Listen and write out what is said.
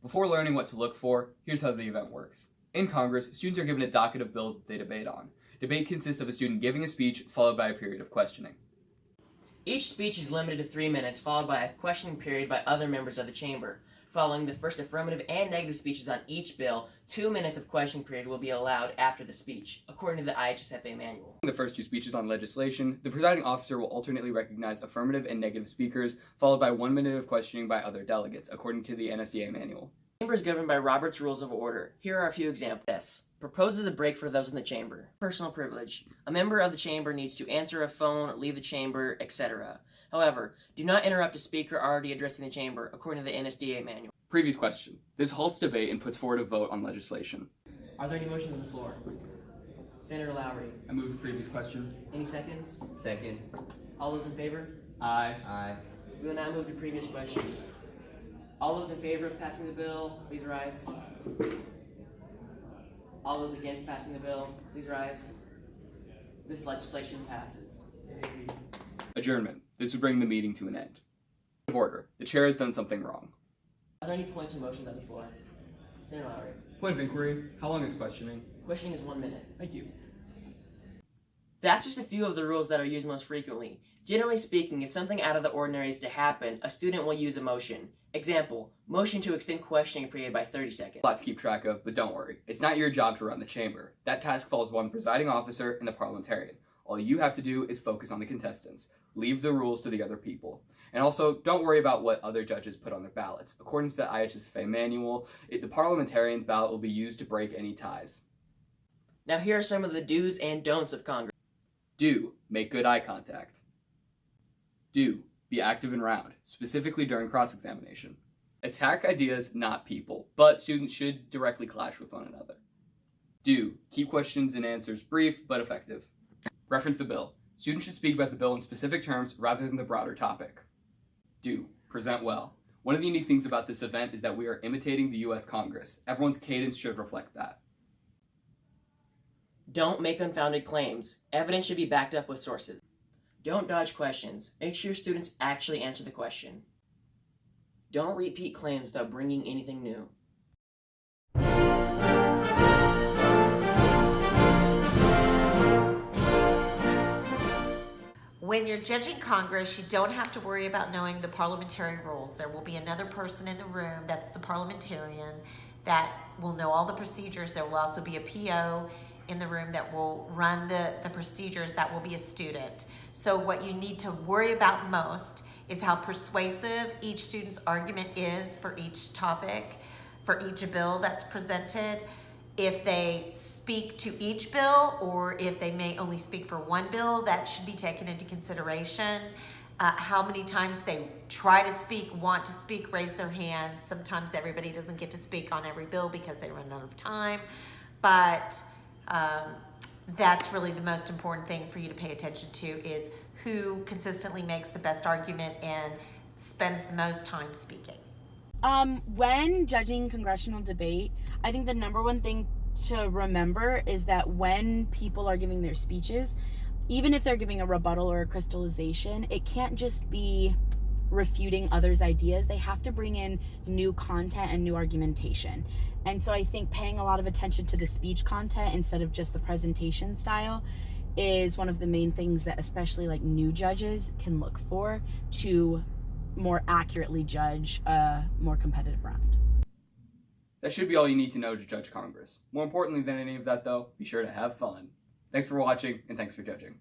Before learning what to look for, here's how the event works. In Congress, students are given a docket of bills that they debate on. Debate consists of a student giving a speech, followed by a period of questioning. Each speech is limited to 3 minutes, followed by a questioning period by other members of the chamber. Following the first affirmative and negative speeches on each bill, 2 minutes of questioning period will be allowed after the speech, according to the IHSFA manual. The first 2 speeches on legislation, the presiding officer will alternately recognize affirmative and negative speakers, followed by 1 minute of questioning by other delegates, according to the NSDA manual. The chamber is governed by Robert's Rules of Order. Here are a few examples. This proposes a break for those in the chamber. Personal privilege. A member of the chamber needs to answer a phone, leave the chamber, etc. However, do not interrupt a speaker already addressing the chamber, according to the NSDA manual. Previous question. This halts debate and puts forward a vote on legislation. Are there any motions on the floor? Senator Lowry. I move the previous question. Any seconds? Second. All those in favor? Aye. Aye. We will now move to previous question. All those in favor of passing the bill, please rise. All those against passing the bill, please rise. This legislation passes. Adjournment. This would bring the meeting to an end. Of order. The chair has done something wrong. Are there any points or motions on the floor? Senator Lowry. Point of inquiry. How long is questioning? Questioning is 1 minute. Thank you. That's just a few of the rules that are used most frequently. Generally speaking, if something out of the ordinary is to happen, a student will use a motion. Example, motion to extend questioning period by 30 seconds. A lot to keep track of, but don't worry. It's not your job to run the chamber. That task falls upon the presiding officer and the parliamentarian. All you have to do is focus on the contestants. Leave the rules to the other people. And also, don't worry about what other judges put on their ballots. According to the IHSFA manual, the parliamentarian's ballot will be used to break any ties. Now here are some of the do's and don'ts of Congress. Do. Make good eye contact. Do. Be active and round, specifically during cross-examination. Attack ideas, not people, but students should directly clash with one another. Do. Keep questions and answers brief but effective. Reference the bill. Students should speak about the bill in specific terms rather than the broader topic. Do. Present well. One of the unique things about this event is that we are imitating the U.S. Congress. Everyone's cadence should reflect that. Don't make unfounded claims. Evidence should be backed up with sources. Don't dodge questions. Make sure students actually answer the question. Don't repeat claims without bringing anything new. When you're judging Congress, you don't have to worry about knowing the parliamentary rules. There will be another person in the room, that's the parliamentarian, that will know all the procedures. There will also be a PO in the room that will run the procedures. That will be a student. So what you need to worry about most is how persuasive each student's argument is for each topic, for each bill that's presented. If they speak to each bill or if they may only speak for one bill, that should be taken into consideration. How many times they try to speak, want to speak, raise their hand. Sometimes everybody doesn't get to speak on every bill because they run out of time. But that's really the most important thing for you to pay attention to, is who consistently makes the best argument and spends the most time speaking. When judging congressional debate, I think the number one thing to remember is that when people are giving their speeches, even if they're giving a rebuttal or a crystallization, it can't just be refuting others' ideas. They have to bring in new content and new argumentation. And so I think paying a lot of attention to the speech content instead of just the presentation style is one of the main things that especially like new judges can look for to more accurately judge a more competitive round. That should be all you need to know to judge Congress. More importantly than any of that though, be sure to have fun. Thanks for watching, and thanks for judging.